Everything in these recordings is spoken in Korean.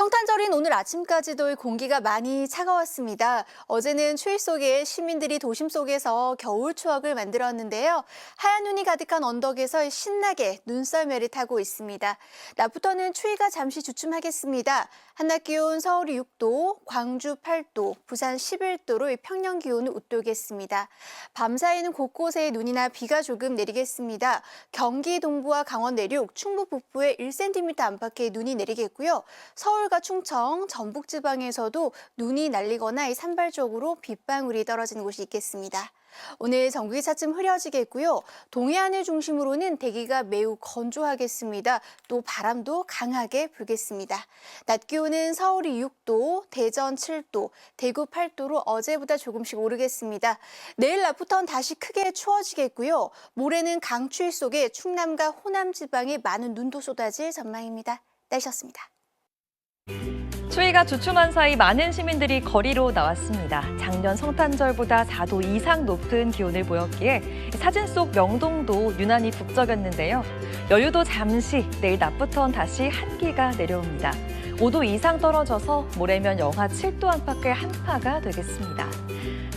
성탄절인 오늘 아침까지도 공기가 많이 차가웠습니다. 어제는 추위 속에 시민들이 도심 속에서 겨울 추억을 만들었는데요. 하얀 눈이 가득한 언덕에서 신나게 눈썰매를 타고 있습니다. 낮부터는 추위가 잠시 주춤하겠습니다. 한낮 기온 서울이 6도, 광주 8도, 부산 11도로 평년 기온을 웃돌겠습니다. 밤사이는 곳곳에 눈이나 비가 조금 내리겠습니다. 경기 동부와 강원 내륙, 충북 북부에 1cm 안팎의 눈이 내리겠고요. 서울과 충청, 전북 지방에서도 눈이 날리거나 산발적으로 빗방울이 떨어지는 곳이 있겠습니다. 오늘 전국이 차츰 흐려지겠고요. 동해안을 중심으로는 대기가 매우 건조하겠습니다. 또 바람도 강하게 불겠습니다. 낮 기온은 서울이 6도, 대전 7도, 대구 8도로 어제보다 조금씩 오르겠습니다. 내일 낮부터는 다시 크게 추워지겠고요. 모레는 강추위 속에 충남과 호남 지방에 많은 눈도 쏟아질 전망입니다. 날씨였습니다. 추위가 주춤한 사이 많은 시민들이 거리로 나왔습니다. 작년 성탄절보다 4도 이상 높은 기온을 보였기에 사진 속 명동도 유난히 북적였는데요. 여유도 잠시, 내일 낮부터는 다시 한기가 내려옵니다. 5도 이상 떨어져서 모레면 영하 7도 안팎의 한파가 되겠습니다.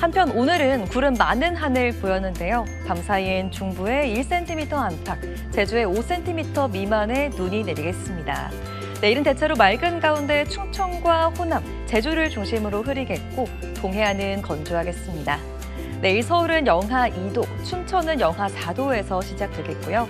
한편 오늘은 구름 많은 하늘 보였는데요. 밤사이엔 중부에 1cm 안팎, 제주에 5cm 미만의 눈이 내리겠습니다. 내일은 대체로 맑은 가운데 충청과 호남, 제주를 중심으로 흐리겠고 동해안은 건조하겠습니다. 내일 서울은 영하 2도, 춘천은 영하 4도에서 시작되겠고요.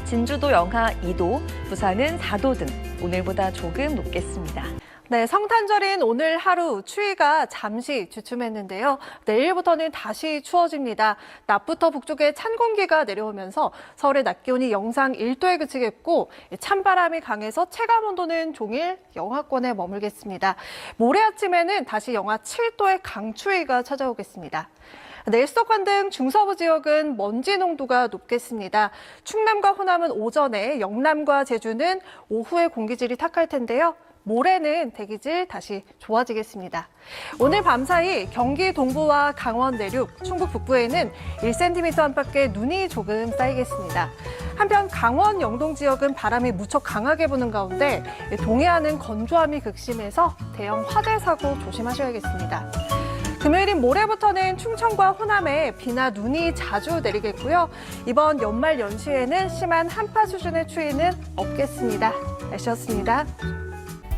진주도 영하 2도, 부산은 4도 등 오늘보다 조금 높겠습니다. 네, 성탄절인 오늘 하루 추위가 잠시 주춤했는데요. 내일부터는 다시 추워집니다. 낮부터 북쪽에 찬 공기가 내려오면서 서울의 낮 기온이 영상 1도에 그치겠고 찬바람이 강해서 체감 온도는 종일 영하권에 머물겠습니다. 모레 아침에는 다시 영하 7도의 강추위가 찾아오겠습니다. 내일 수도권 등 중서부 지역은 먼지 농도가 높겠습니다. 충남과 호남은 오전에, 영남과 제주는 오후에 공기질이 탁할 텐데요. 모레는 대기질 다시 좋아지겠습니다. 오늘 밤사이 경기 동부와 강원 내륙, 충북 북부에는 1cm 안팎의 눈이 조금 쌓이겠습니다. 한편 강원 영동 지역은 바람이 무척 강하게 부는 가운데 동해안은 건조함이 극심해서 대형 화재 사고 조심하셔야겠습니다. 금요일인 모레부터는 충청과 호남에 비나 눈이 자주 내리겠고요. 이번 연말 연시에는 심한 한파 수준의 추위는 없겠습니다. 날씨였습니다.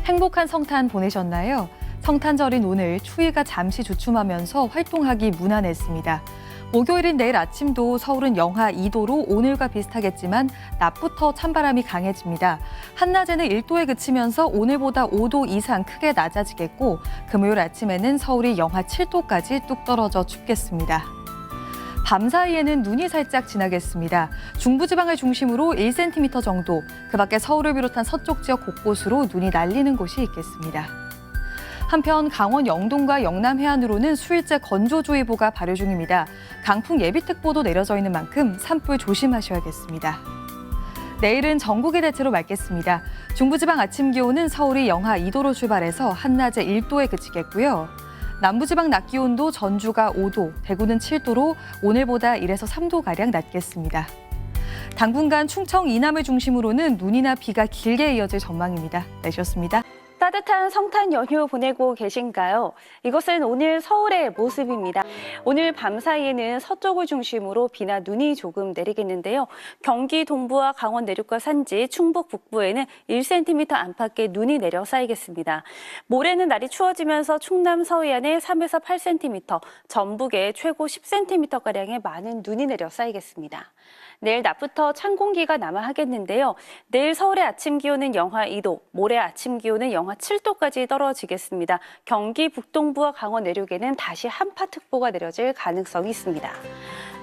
행복한 성탄 보내셨나요? 성탄절인 오늘 추위가 잠시 주춤하면서 활동하기 무난했습니다. 목요일인 내일 아침도 서울은 영하 2도로 오늘과 비슷하겠지만 낮부터 찬바람이 강해집니다. 한낮에는 1도에 그치면서 오늘보다 5도 이상 크게 낮아지겠고 금요일 아침에는 서울이 영하 7도까지 뚝 떨어져 춥겠습니다. 밤사이에는 눈이 살짝 지나겠습니다. 중부지방을 중심으로 1cm 정도, 그 밖에 서울을 비롯한 서쪽 지역 곳곳으로 눈이 날리는 곳이 있겠습니다. 한편 강원 영동과 영남 해안으로는 수일째 건조주의보가 발효 중입니다. 강풍 예비특보도 내려져 있는 만큼 산불 조심하셔야겠습니다. 내일은 전국이 대체로 맑겠습니다. 중부지방 아침 기온은 서울이 영하 2도로 출발해서 한낮에 1도에 그치겠고요. 남부지방 낮 기온도 전주가 5도, 대구는 7도로 오늘보다 1에서 3도가량 낮겠습니다. 당분간 충청 이남을 중심으로는 눈이나 비가 길게 이어질 전망입니다. 날씨였습니다. 따뜻한 성탄 연휴 보내고 계신가요? 이것은 오늘 서울의 모습입니다. 오늘 밤사이에는 서쪽을 중심으로 비나 눈이 조금 내리겠는데요. 경기 동부와 강원 내륙과 산지, 충북 북부에는 1cm 안팎의 눈이 내려 쌓이겠습니다. 모레는 날이 추워지면서 충남 서해안에 3에서 8cm, 전북에 최고 10cm가량의 많은 눈이 내려 쌓이겠습니다. 내일 낮부터 찬 공기가 남하하겠는데요. 내일 서울의 아침 기온은 영하 2도, 모레 아침 기온은 영하 7도까지 떨어지겠습니다. 경기 북동부와 강원 내륙에는 다시 한파특보가 내려질 가능성이 있습니다.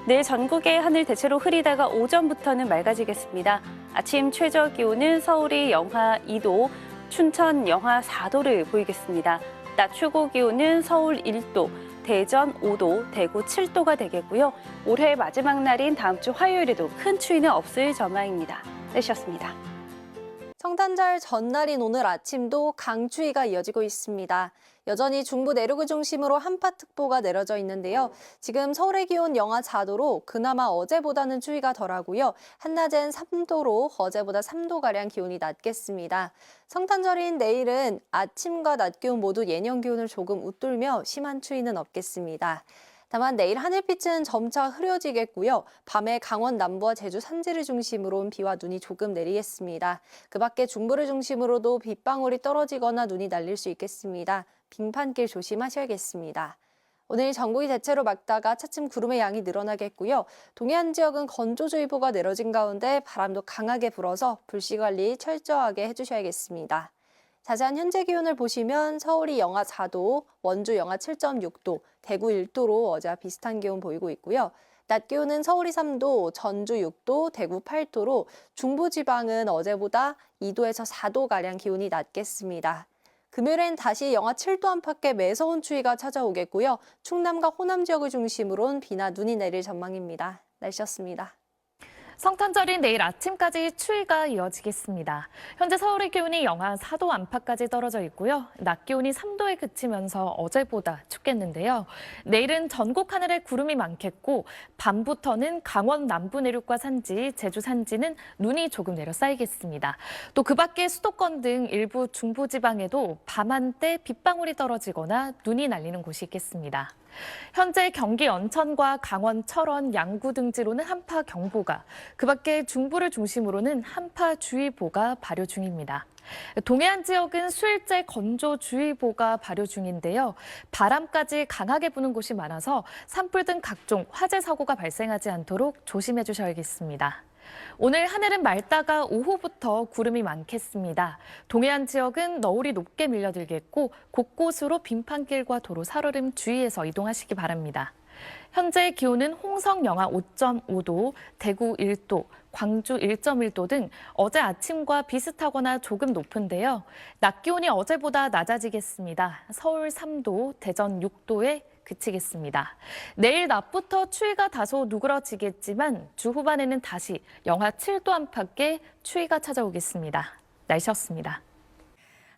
내일 전국의 하늘 대체로 흐리다가 오전부터는 맑아지겠습니다. 아침 최저 기온은 서울이 영하 2도, 춘천 영하 4도를 보이겠습니다. 낮 최고 기온은 서울 1도, 대전 5도, 대구 7도가 되겠고요. 올해 마지막 날인 다음 주 화요일에도 큰 추위는 없을 전망입니다. 날씨였습니다. 성탄절 전날인 오늘 아침도 강추위가 이어지고 있습니다. 여전히 중부 내륙을 중심으로 한파특보가 내려져 있는데요. 지금 서울의 기온 영하 4도로 그나마 어제보다는 추위가 덜하고요. 한낮엔 3도로 어제보다 3도가량 기온이 낮겠습니다. 성탄절인 내일은 아침과 낮 기온 모두 예년 기온을 조금 웃돌며 심한 추위는 없겠습니다. 다만 내일 하늘빛은 점차 흐려지겠고요. 밤에 강원 남부와 제주 산지를 중심으로 비와 눈이 조금 내리겠습니다. 그 밖에 중부를 중심으로도 빗방울이 떨어지거나 눈이 날릴 수 있겠습니다. 빙판길 조심하셔야겠습니다. 오늘 전국이 대체로 맑다가 차츰 구름의 양이 늘어나겠고요. 동해안 지역은 건조주의보가 내려진 가운데 바람도 강하게 불어서 불씨 관리 철저하게 해주셔야겠습니다. 자세한 현재 기온을 보시면 서울이 영하 4도, 원주 영하 7.6도, 대구 1도로 어제와 비슷한 기온 보이고 있고요. 낮 기온은 서울이 3도, 전주 6도, 대구 8도로 중부지방은 어제보다 2도에서 4도가량 기온이 낮겠습니다. 금요일엔 다시 영하 7도 안팎의 매서운 추위가 찾아오겠고요. 충남과 호남 지역을 중심으로는 비나 눈이 내릴 전망입니다. 날씨였습니다. 성탄절인 내일 아침까지 추위가 이어지겠습니다. 현재 서울의 기온이 영하 4도 안팎까지 떨어져 있고요. 낮 기온이 3도에 그치면서 어제보다 춥겠는데요. 내일은 전국 하늘에 구름이 많겠고 밤부터는 강원 남부 내륙과 산지, 제주 산지는 눈이 조금 내려 쌓이겠습니다. 또 그 밖에 수도권 등 일부 중부지방에도 밤 한때 빗방울이 떨어지거나 눈이 날리는 곳이 있겠습니다. 현재 경기 연천과 강원 철원, 양구 등지로는 한파경보가, 그 밖에 중부를 중심으로는 한파주의보가 발효 중입니다. 동해안 지역은 수일째 건조주의보가 발효 중인데요. 바람까지 강하게 부는 곳이 많아서 산불 등 각종 화재 사고가 발생하지 않도록 조심해 주셔야겠습니다. 오늘 하늘은 맑다가 오후부터 구름이 많겠습니다. 동해안 지역은 너울이 높게 밀려들겠고 곳곳으로 빙판길과 도로 살얼음 주의해서 이동하시기 바랍니다. 현재 기온은 홍성 영하 5.5도, 대구 1도, 광주 1.1도 등 어제 아침과 비슷하거나 조금 높은데요. 낮 기온이 어제보다 낮아지겠습니다. 서울 3도, 대전 6도에 그치겠습니다. 내일 낮부터 추위가 다소 누그러지겠지만 주 후반에는 다시 영하 7도 안팎의 추위가 찾아오겠습니다. 날씨였습니다.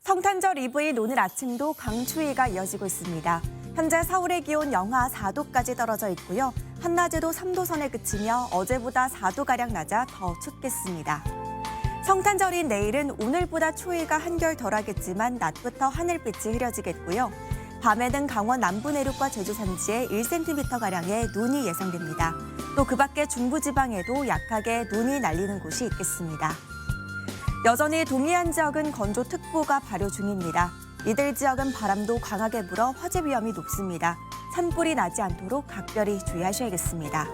성탄절 이브인 오늘 아침도 강추위가 이어지고 있습니다. 현재 서울의 기온 영하 4도까지 떨어져 있고요. 한낮에도 3도 선에 그치며 어제보다 4도가량 낮아 더 춥겠습니다. 성탄절인 내일은 오늘보다 추위가 한결 덜하겠지만 낮부터 하늘빛이 흐려지겠고요. 밤에는 강원 남부 내륙과 제주 산지에 1cm가량의 눈이 예상됩니다. 또 그 밖에 중부지방에도 약하게 눈이 날리는 곳이 있겠습니다. 여전히 동해안 지역은 건조특보가 발효 중입니다. 이들 지역은 바람도 강하게 불어 화재 위험이 높습니다. 산불이 나지 않도록 각별히 주의하셔야겠습니다.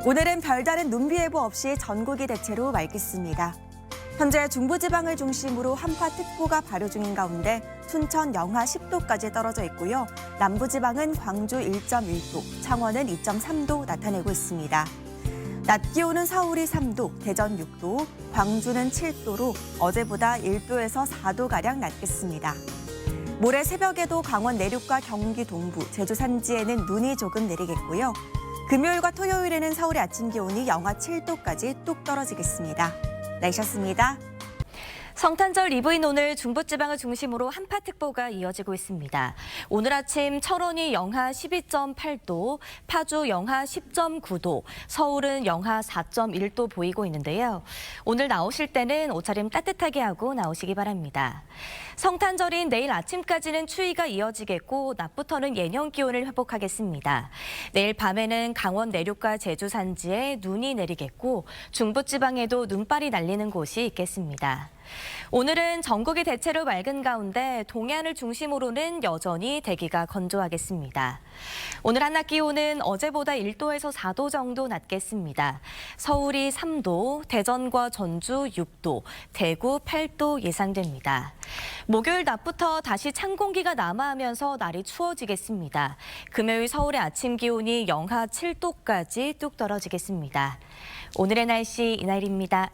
오늘은 별다른 눈비 예보 없이 전국이 대체로 맑겠습니다. 현재 중부지방을 중심으로 한파특보가 발효 중인 가운데 춘천 영하 10도까지 떨어져 있고요. 남부지방은 광주 1.1도, 창원은 2.3도 나타내고 있습니다. 낮 기온은 서울이 3도, 대전 6도, 광주는 7도로 어제보다 1도에서 4도가량 낮겠습니다. 모레 새벽에도 강원 내륙과 경기 동부, 제주 산지에는 눈이 조금 내리겠고요. 금요일과 토요일에는 서울의 아침 기온이 영하 7도까지 뚝 떨어지겠습니다. 날씨였습니다. 성탄절 이브인 오늘 중부지방을 중심으로 한파특보가 이어지고 있습니다. 오늘 아침 철원이 영하 12.8도, 파주 영하 10.9도, 서울은 영하 4.1도 보이고 있는데요. 오늘 나오실 때는 옷차림 따뜻하게 하고 나오시기 바랍니다. 성탄절인 내일 아침까지는 추위가 이어지겠고 낮부터는 예년 기온을 회복하겠습니다. 내일 밤에는 강원 내륙과 제주 산지에 눈이 내리겠고 중부지방에도 눈발이 날리는 곳이 있겠습니다. 오늘은 전국이 대체로 맑은 가운데 동해안을 중심으로는 여전히 대기가 건조하겠습니다. 오늘 한낮 기온은 어제보다 1도에서 4도 정도 낮겠습니다. 서울이 3도, 대전과 전주 6도, 대구 8도 예상됩니다. 목요일 낮부터 다시 찬 공기가 남하하면서 날이 추워지겠습니다. 금요일 서울의 아침 기온이 영하 7도까지 뚝 떨어지겠습니다. 오늘의 날씨 이날입니다.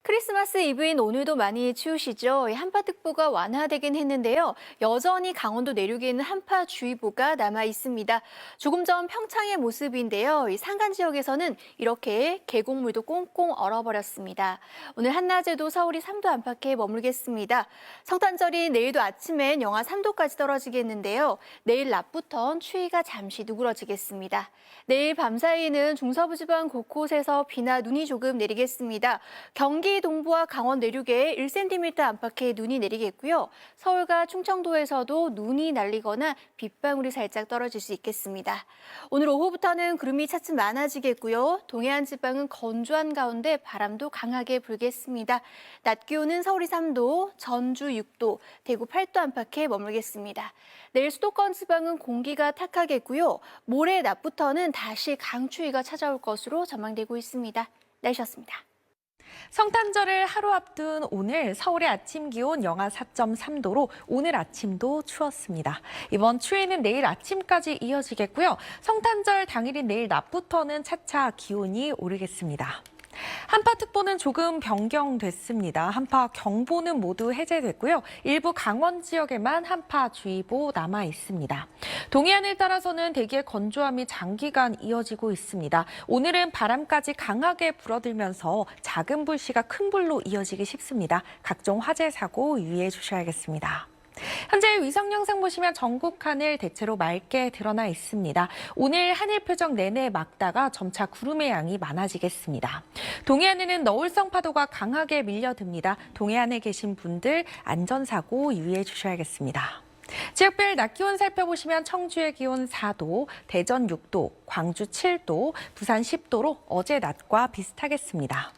크리스마스 이브인 오늘도 많이 추우시죠? 이 한파특보가 완화되긴 했는데요. 여전히 강원도 내륙에는 한파주의보가 남아 있습니다. 조금 전 평창의 모습인데요. 이 산간 지역에서는 이렇게 계곡물도 꽁꽁 얼어버렸습니다. 오늘 한낮에도 서울이 3도 안팎에 머물겠습니다. 성탄절이 내일도 아침엔 영하 3도까지 떨어지겠는데요. 내일 낮부턴 추위가 잠시 누그러지겠습니다. 내일 밤 사이에는 중서부 지방 곳곳에서 비나 눈이 조금 내리겠습니다. 경기 동부와 강원 내륙에 1cm 안팎의 눈이 내리겠고요. 서울과 충청도에서도 눈이 날리거나 빗방울이 살짝 떨어질 수 있겠습니다. 오늘 오후부터는 구름이 차츰 많아지겠고요. 동해안 지방은 건조한 가운데 바람도 강하게 불겠습니다. 낮 기온은 서울이 3도, 전주 6도, 대구 8도 안팎에 머물겠습니다. 내일 수도권 지방은 공기가 탁하겠고요. 모레 낮부터는 다시 강추위가 찾아올 것으로 전망되고 있습니다. 날씨였습니다. 성탄절을 하루 앞둔 오늘 서울의 아침 기온 영하 4.3도로 오늘 아침도 추웠습니다. 이번 추위는 내일 아침까지 이어지겠고요. 성탄절 당일인 내일 낮부터는 차차 기온이 오르겠습니다. 한파특보는 조금 변경됐습니다. 한파경보는 모두 해제됐고요. 일부 강원 지역에만 한파주의보 남아 있습니다. 동해안을 따라서는 대기의 건조함이 장기간 이어지고 있습니다. 오늘은 바람까지 강하게 불어들면서 작은 불씨가 큰 불로 이어지기 쉽습니다. 각종 화재 사고 유의해 주셔야겠습니다. 현재 위성 영상 보시면 전국 하늘 대체로 맑게 드러나 있습니다. 오늘 하늘 표정 내내 맑다가 점차 구름의 양이 많아지겠습니다. 동해안에는 너울성 파도가 강하게 밀려듭니다. 동해안에 계신 분들 안전사고 유의해 주셔야겠습니다. 지역별 낮 기온 살펴보시면 청주의 기온 4도, 대전 6도, 광주 7도, 부산 10도로 어제 낮과 비슷하겠습니다.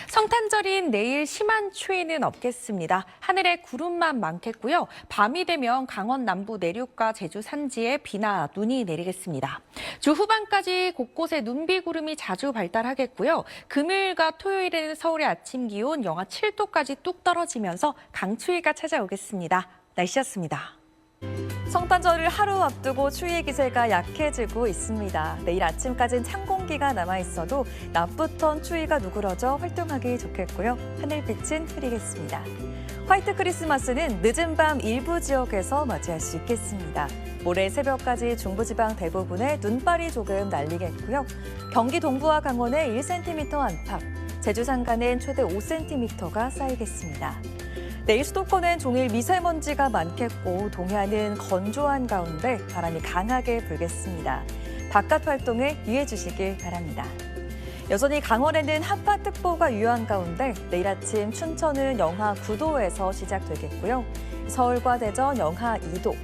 성탄절인 내일 심한 추위는 없겠습니다. 하늘에 구름만 많겠고요. 밤이 되면 강원 남부 내륙과 제주 산지에 비나 눈이 내리겠습니다. 주 후반까지 곳곳에 눈비구름이 자주 발달하겠고요. 금요일과 토요일에는 서울의 아침 기온 영하 7도까지 뚝 떨어지면서 강추위가 찾아오겠습니다. 날씨였습니다. 성탄절을 하루 앞두고 추위의 기세가 약해지고 있습니다. 내일 아침까지는 찬 공기가 남아있어도 낮부턴 추위가 누그러져 활동하기 좋겠고요. 하늘빛은 흐리겠습니다. 화이트 크리스마스는 늦은 밤 일부 지역에서 맞이할 수 있겠습니다. 모레 새벽까지 중부지방 대부분에 눈발이 조금 날리겠고요. 경기 동부와 강원에 1cm 안팎, 제주 산간엔 최대 5cm가 쌓이겠습니다. 내일 수도권은 종일 미세먼지가 많겠고 동해안은 건조한 가운데 바람이 강하게 불겠습니다. 바깥 활동에 유의해 주시길 바랍니다. 여전히 강원에는 한파특보가 유효한 가운데 내일 아침 춘천은 영하 9도에서 시작되겠고요. 서울과 대전 영하 2도,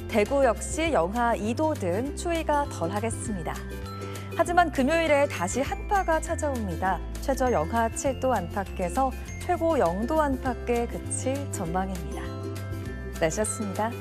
대구 역시 영하 2도 등 추위가 덜하겠습니다. 하지만 금요일에 다시 한파가 찾아옵니다. 최저 영하 7도 안팎에서 최고 0도 안팎에 그칠 전망입니다. 날씨였습니다.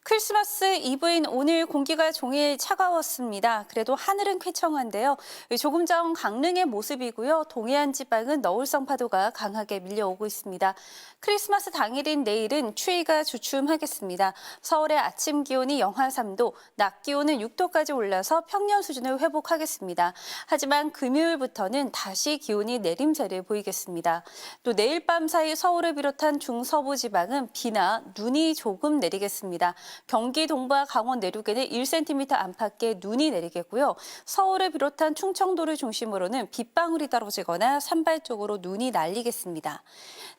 크리스마스 이브인 오늘 공기가 종일 차가웠습니다. 그래도 하늘은 쾌청한데요. 조금 전 강릉의 모습이고요. 동해안 지방은 너울성 파도가 강하게 밀려오고 있습니다. 크리스마스 당일인 내일은 추위가 주춤하겠습니다. 서울의 아침 기온이 영하 3도, 낮 기온은 6도까지 올라서 평년 수준을 회복하겠습니다. 하지만 금요일부터는 다시 기온이 내림세를 보이겠습니다. 또 내일 밤 사이 서울을 비롯한 중서부 지방은 비나 눈이 조금 내리겠습니다. 경기 동부와 강원 내륙에는 1cm 안팎의 눈이 내리겠고요. 서울을 비롯한 충청도를 중심으로는 빗방울이 떨어지거나 산발적으로 눈이 날리겠습니다.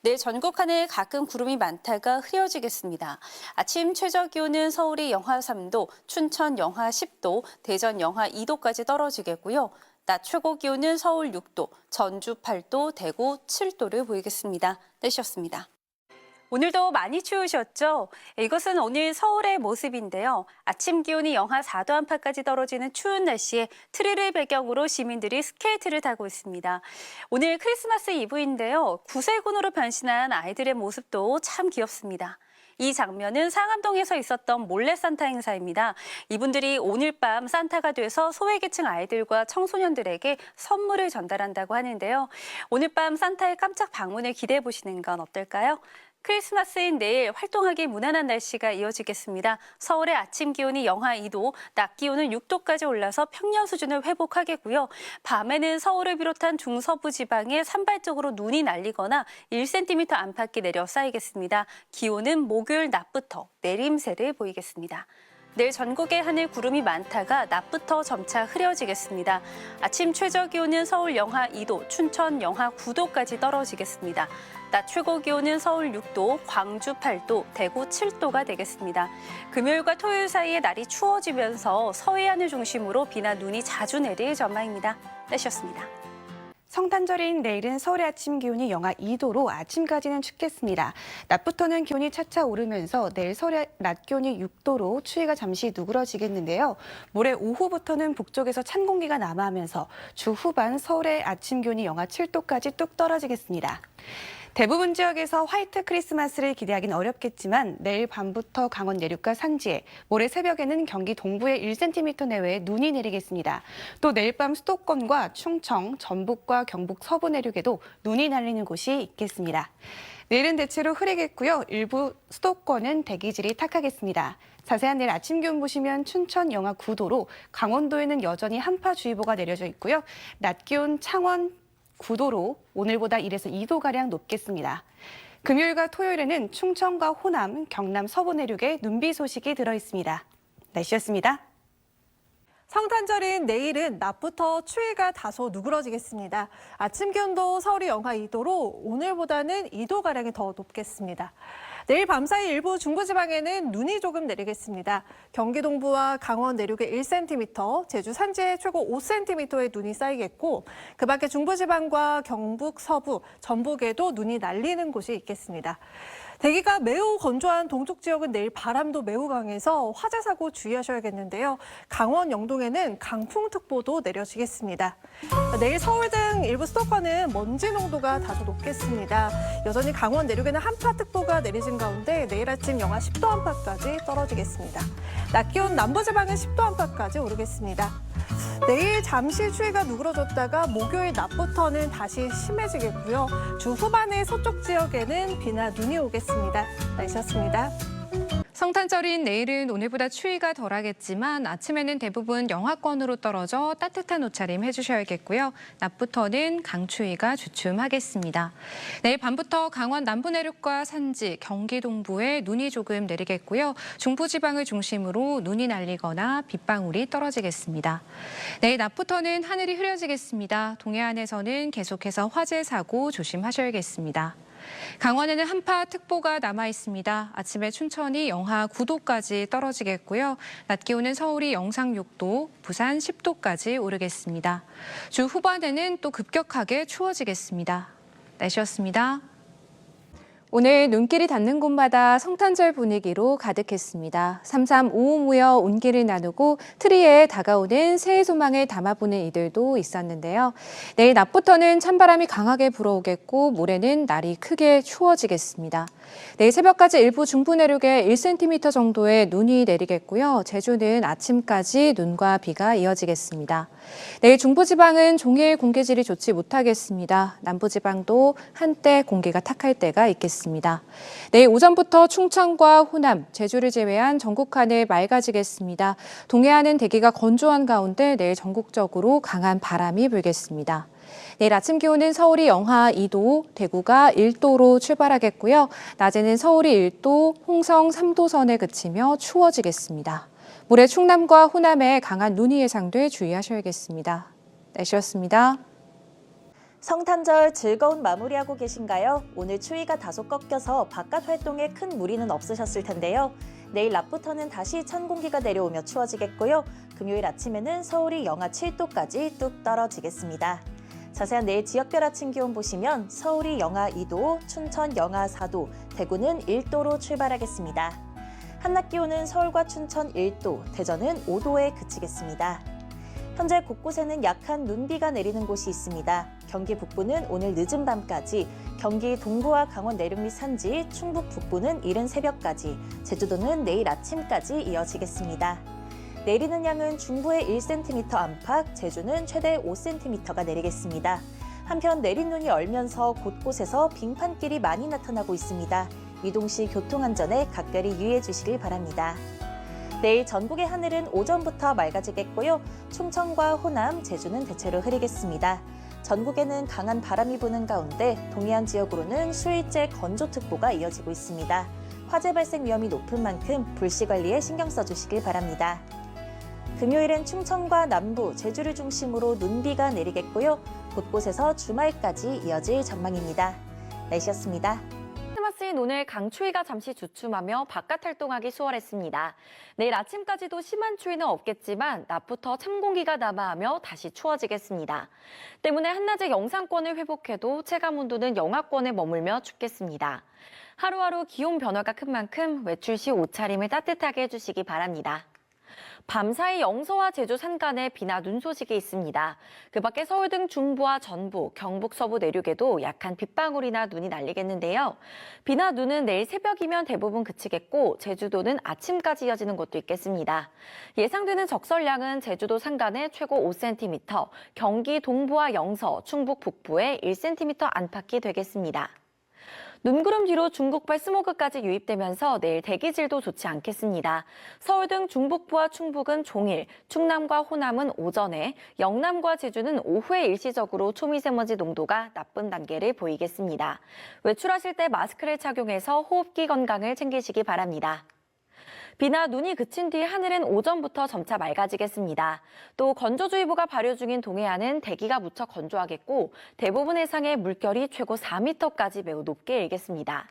내일 전국 하늘 가끔 구름이 많다가 흐려지겠습니다. 아침 최저 기온은 서울이 영하 3도, 춘천 영하 10도, 대전 영하 2도까지 떨어지겠고요. 낮 최고 기온은 서울 6도, 전주 8도, 대구 7도를 보이겠습니다. 날씨였습니다. 오늘도 많이 추우셨죠? 이것은 오늘 서울의 모습인데요. 아침 기온이 영하 4도 안팎까지 떨어지는 추운 날씨에 트리를 배경으로 시민들이 스케이트를 타고 있습니다. 오늘 크리스마스 이브인데요. 구세군으로 변신한 아이들의 모습도 참 귀엽습니다. 이 장면은 상암동에서 있었던 몰래 산타 행사입니다. 이분들이 오늘 밤 산타가 돼서 소외계층 아이들과 청소년들에게 선물을 전달한다고 하는데요. 오늘 밤 산타의 깜짝 방문을 기대해 보시는 건 어떨까요? 크리스마스인 내일 활동하기 무난한 날씨가 이어지겠습니다. 서울의 아침 기온이 영하 2도, 낮 기온은 6도까지 올라서 평년 수준을 회복하겠고요. 밤에는 서울을 비롯한 중서부 지방에 산발적으로 눈이 날리거나 1cm 안팎이 내려 쌓이겠습니다. 기온은 목요일 낮부터 내림세를 보이겠습니다. 내일 전국에 하늘 구름이 많다가 낮부터 점차 흐려지겠습니다. 아침 최저 기온은 서울 영하 2도, 춘천 영하 9도까지 떨어지겠습니다. 낮 최고 기온은 서울 6도, 광주 8도, 대구 7도가 되겠습니다. 금요일과 토요일 사이에 날이 추워지면서 서해안을 중심으로 비나 눈이 자주 내릴 전망입니다. 날씨였습니다. 성탄절인 내일은 서울의 아침 기온이 영하 2도로 아침까지는 춥겠습니다. 낮부터는 기온이 차차 오르면서 내일 서울의 낮 기온이 6도로 추위가 잠시 누그러지겠는데요. 모레 오후부터는 북쪽에서 찬 공기가 남하하면서 주 후반 서울의 아침 기온이 영하 7도까지 뚝 떨어지겠습니다. 대부분 지역에서 화이트 크리스마스를 기대하긴 어렵겠지만 내일 밤부터 강원 내륙과 산지에, 모레 새벽에는 경기 동부에 1cm 내외의 눈이 내리겠습니다. 또 내일 밤 수도권과 충청, 전북과 경북 서부 내륙에도 눈이 날리는 곳이 있겠습니다. 내일은 대체로 흐리겠고요. 일부 수도권은 대기질이 탁하겠습니다. 자세한 내일 아침 기온 보시면 춘천 영하 9도로 강원도에는 여전히 한파주의보가 내려져 있고요. 낮 기온 창원 9도로 오늘보다 1에서 2도가량 높겠습니다. 금요일과 토요일에는 충청과 호남, 경남 서부 내륙에 눈비 소식이 들어있습니다. 날씨였습니다. 성탄절인 내일은 낮부터 추위가 다소 누그러지겠습니다. 아침 기온도 서울이 영하 2도로 오늘보다는 2도가량이 더 높겠습니다. 내일 밤사이 일부 중부지방에는 눈이 조금 내리겠습니다. 경기 동부와 강원 내륙에 1cm, 제주 산지에 최고 5cm의 눈이 쌓이겠고 그 밖에 중부지방과 경북 서부, 전북에도 눈이 날리는 곳이 있겠습니다. 대기가 매우 건조한 동쪽 지역은 내일 바람도 매우 강해서 화재 사고 주의하셔야겠는데요. 강원 영동에는 강풍특보도 내려지겠습니다. 내일 서울 등 일부 수도권은 먼지 농도가 다소 높겠습니다. 여전히 강원 내륙에는 한파특보가 내려진 가운데 내일 아침 영하 10도 안팎까지 떨어지겠습니다. 낮 기온 남부지방은 10도 안팎까지 오르겠습니다. 내일 잠시 추위가 누그러졌다가 목요일 낮부터는 다시 심해지겠고요. 주 후반에 서쪽 지역에는 비나 눈이 오겠습니다. 날씨였습니다. 성탄절인 내일은 오늘보다 추위가 덜하겠지만 아침에는 대부분 영하권으로 떨어져 따뜻한 옷차림 해주셔야겠고요. 낮부터는 강추위가 주춤하겠습니다. 내일 밤부터 강원 남부 내륙과 산지, 경기 동부에 눈이 조금 내리겠고요. 중부지방을 중심으로 눈이 날리거나 빗방울이 떨어지겠습니다. 내일 낮부터는 하늘이 흐려지겠습니다. 동해안에서는 계속해서 화재 사고 조심하셔야겠습니다. 강원에는 한파특보가 남아 있습니다. 아침에 춘천이 영하 9도까지 떨어지겠고요. 낮 기온은 서울이 영상 6도, 부산 10도까지 오르겠습니다. 주 후반에는 또 급격하게 추워지겠습니다. 날씨였습니다. 오늘 눈길이 닿는 곳마다 성탄절 분위기로 가득했습니다. 3.3 5.5 모여 온기를 나누고 트리에 다가오는 새해 소망을 담아보는 이들도 있었는데요. 내일 낮부터는 찬바람이 강하게 불어오겠고 모레는 날이 크게 추워지겠습니다. 내일 새벽까지 일부 중부 내륙에 1cm 정도의 눈이 내리겠고요. 제주는 아침까지 눈과 비가 이어지겠습니다. 내일 중부지방은 종일 공기질이 좋지 못하겠습니다. 남부지방도 한때 공기가 탁할 때가 있겠습니다. 내일 오전부터 충청과 호남, 제주를 제외한 전국 하늘 맑아지겠습니다. 동해안은 대기가 건조한 가운데 내일 전국적으로 강한 바람이 불겠습니다. 내일 아침 기온은 서울이 영하 2도, 대구가 1도로 출발하겠고요. 낮에는 서울이 1도, 홍성 3도 선에 그치며 추워지겠습니다. 모레 충남과 호남에 강한 눈이 예상돼 주의하셔야겠습니다. 날씨였습니다. 성탄절 즐거운 마무리하고 계신가요? 오늘 추위가 다소 꺾여서 바깥 활동에 큰 무리는 없으셨을 텐데요. 내일 낮부터는 다시 찬 공기가 내려오며 추워지겠고요. 금요일 아침에는 서울이 영하 7도까지 뚝 떨어지겠습니다. 자세한 내일 지역별 아침 기온 보시면 서울이 영하 2도, 춘천 영하 4도, 대구는 1도로 출발하겠습니다. 한낮 기온은 서울과 춘천 1도, 대전은 5도에 그치겠습니다. 현재 곳곳에는 약한 눈비가 내리는 곳이 있습니다. 경기 북부는 오늘 늦은 밤까지, 경기 동부와 강원 내륙 및 산지, 충북 북부는 이른 새벽까지, 제주도는 내일 아침까지 이어지겠습니다. 내리는 양은 중부에 1cm 안팎, 제주는 최대 5cm가 내리겠습니다. 한편 내린 눈이 얼면서 곳곳에서 빙판길이 많이 나타나고 있습니다. 이동 시 교통안전에 각별히 유의해 주시길 바랍니다. 내일 전국의 하늘은 오전부터 맑아지겠고요. 충청과 호남, 제주는 대체로 흐리겠습니다. 전국에는 강한 바람이 부는 가운데 동해안 지역으로는 휴일째 건조특보가 이어지고 있습니다. 화재 발생 위험이 높은 만큼 불씨 관리에 신경 써주시길 바랍니다. 금요일은 충청과 남부, 제주를 중심으로 눈비가 내리겠고요. 곳곳에서 주말까지 이어질 전망입니다. 날씨였습니다. 크리스마스인 오늘 강추위가 잠시 주춤하며 바깥 활동하기 수월했습니다. 내일 아침까지도 심한 추위는 없겠지만 낮부터 찬 공기가 남하하며 다시 추워지겠습니다. 때문에 한낮에 영상권을 회복해도 체감 온도는 영하권에 머물며 춥겠습니다. 하루하루 기온 변화가 큰 만큼 외출 시 옷차림을 따뜻하게 해주시기 바랍니다. 밤사이 영서와 제주 산간에 비나 눈 소식이 있습니다. 그 밖에 서울 등 중부와 전북, 경북 서부 내륙에도 약한 빗방울이나 눈이 날리겠는데요. 비나 눈은 내일 새벽이면 대부분 그치겠고 제주도는 아침까지 이어지는 곳도 있겠습니다. 예상되는 적설량은 제주도 산간에 최고 5cm, 경기 동부와 영서, 충북 북부에 1cm 안팎이 되겠습니다. 눈구름 뒤로 중국발 스모그까지 유입되면서 내일 대기질도 좋지 않겠습니다. 서울 등 중북부와 충북은 종일, 충남과 호남은 오전에, 영남과 제주는 오후에 일시적으로 초미세먼지 농도가 나쁜 단계를 보이겠습니다. 외출하실 때 마스크를 착용해서 호흡기 건강을 챙기시기 바랍니다. 비나 눈이 그친 뒤 하늘은 오전부터 점차 맑아지겠습니다. 또 건조주의보가 발효 중인 동해안은 대기가 무척 건조하겠고 대부분 해상의 물결이 최고 4m까지 매우 높게 일겠습니다.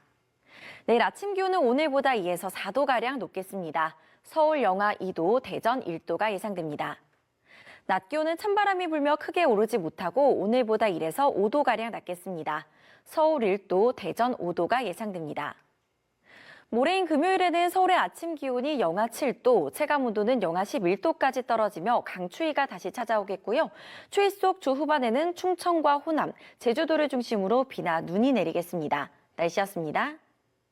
내일 아침 기온은 오늘보다 2에서 4도가량 높겠습니다. 서울 영하 2도, 대전 1도가 예상됩니다. 낮 기온은 찬바람이 불며 크게 오르지 못하고 오늘보다 1에서 5도가량 낮겠습니다. 서울 1도, 대전 5도가 예상됩니다. 모레인 금요일에는 서울의 아침 기온이 영하 7도, 체감 온도는 영하 11도까지 떨어지며 강추위가 다시 찾아오겠고요. 추위 속 주 후반에는 충청과 호남, 제주도를 중심으로 비나 눈이 내리겠습니다. 날씨였습니다.